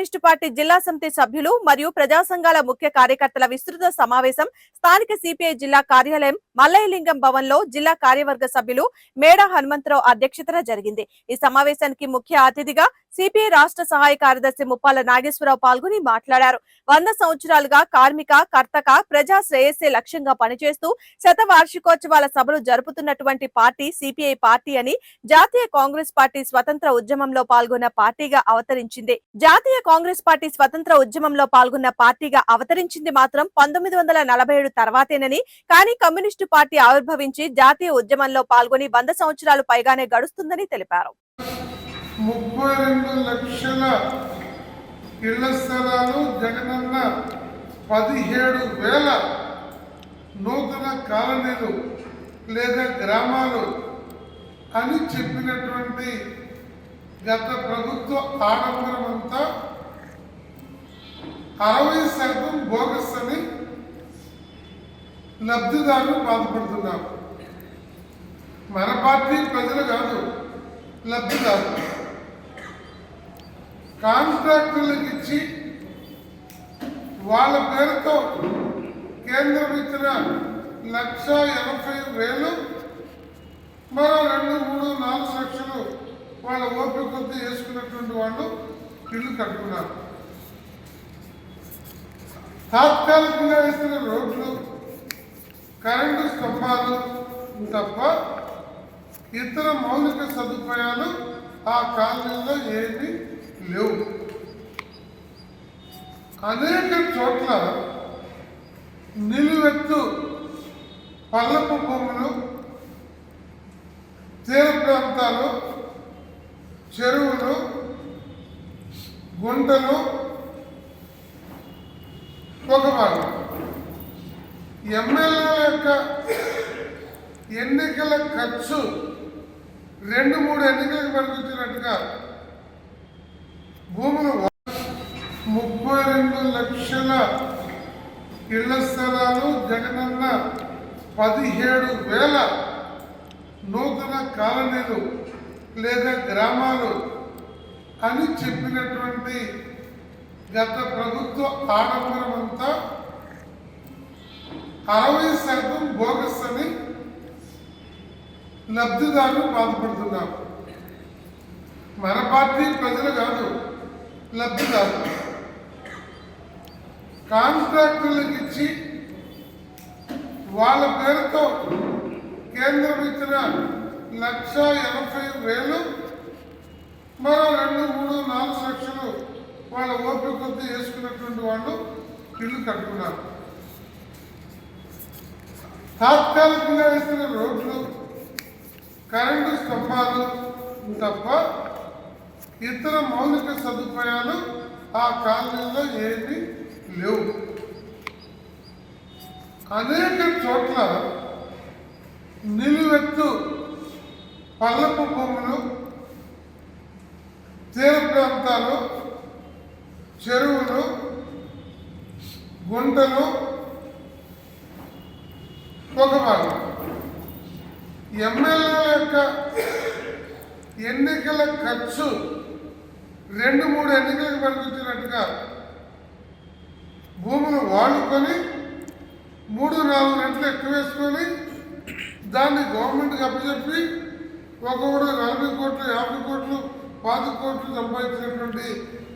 Communist party జిల్లా సమితి సభ్యులు మరియు ప్రజా సంఘాల ముఖ్య కార్యకర్తల విస్తృత సమావేశం స్థానిక సిపిఐ జిల్లా కార్యాలయం మల్లయ్యలింగం భవన్ లో జిల్లా కార్యవర్గ సభ్యులు మేడ హనుమంతరావు అధ్యక్షతన జరిగింది। ఈ సమావేశానికి ముఖ్య అతిథిగా సిపిఐ రాష్ట్ర సహాయ కార్యదర్శి ముప్పాల నాగేశ్వరరావు పాల్గొని మాట్లాడారు। 100 సంవత్సరాలుగా కార్మిక కర్తక ప్రజా శ్రేయస్సే లక్ష్యంగా పనిచేస్తూ శతవార్షికోత్సవాల సభలు జరుపుతున్నటువంటి పార్టీ సిపిఐ పార్టీ అని జాతీయ కాంగ్రెస్ పార్టీ స్వతంత్ర ఉద్యమంలో పాల్గొన్న పార్టీగా అవతరించింది। జాతీయ కాంగ్రెస్ పార్టీ స్వతంత్ర ఉద్యమంలో పాల్గొన్న పార్టీగా అవతరించింది మాత్రం 1947 తర్వాతేనని, కానీ కమ్యూనిస్టు పార్టీ ఆవిర్భవించి జాతీయ ఉద్యమంలో పాల్గొని 100 సంవత్సరాలు పైగానే గడుస్తుందని తెలిపారు। 32 లక్షల ఇళ్ల స్థలాలు, జగనన్న 17,000 నూతన కాలనీలు లేదా గ్రామాలు అని చెప్పినటువంటి గత ప్రభుత్వ ఆడంబరం అంతా 60% బోగస్ అని లబ్ధిదారులు బాధపడుతున్నారు। మన పార్టీ ప్రజలు కాదు, లబ్ధిదారులు కాంట్రాక్టర్లకు ఇచ్చి వాళ్ళ పేరుతో కేంద్రం ఇచ్చిన 1,80,000 మరో 2, 3, 4 లక్షలు వాళ్ళ ఓపిక కొద్దీ వేసుకున్నటువంటి వాళ్ళు ఇల్లు కట్టుకున్నారు। తాత్కాలికంగా వేసిన రోడ్లు, కరెంటు స్తంభాలు తప్ప ఇతర మౌలిక సదుపాయాలు ఆ కాలనీలో ఏమీ లేవు। అనేక చోట్ల నిలువెత్తు పల్లపు భూములు, తీర ప్రాంతాలు, చెరువులు, గుంటలు ఒక భాగం। ఎమ్మెల్యేల యొక్క ఎన్నికల ఖర్చు 2-3 ఎన్నికలకు పనికొచ్చినట్టుగా భూములు 32 లక్షల ఇళ్ల స్థలాలు, జగనన్న 17,000 నూతన కాలనీలు లేదా గ్రామాలు అని చెప్పినటువంటి గత ప్రభుత్వ ఆడంబరం అంతా 60% బోగస్ అని లబ్ధిదారులు బాధపడుతున్నారు। మన పార్టీ ప్రజలు కాదు, లబ్ధిదారులు కాంట్రాక్టర్లకు ఇచ్చి వాళ్ళ పేరుతో కేంద్రం ఇచ్చిన 1,80,000 మరో 2, 3, 4 లక్షలు వాళ్ళ ఓపిక కొద్దీ వేసుకున్నటువంటి వాళ్ళు ఇల్లు కట్టుకున్నారు। తాత్కాలికంగా వేసిన రోడ్లు, కరెంటు స్తంభాలు తప్ప ఇతర మౌలిక సదుపాయాలు ఆ కాలనీలో ఏమీ లేవు। అనేక చోట్ల నిలువెత్తు పల్లపు భూములు, తీర ప్రాంతాలు, చెరువులు, గుంటలు ఒక భాగం। ఎమ్మెల్యేల యొక్క ఎన్నికల ఖర్చు 2-3 ఎన్నికలకు పనికొచ్చినట్టుగా భూములు వాడుకొని 3-4 రెట్లు ఎక్కువ వేసుకొని దాన్ని గవర్నమెంట్కి అప్పచెప్పి ఒక్కొక్కడు 40 కోట్లు, 50 కోట్లు, 10 కోట్లు సంపాదించినటువంటి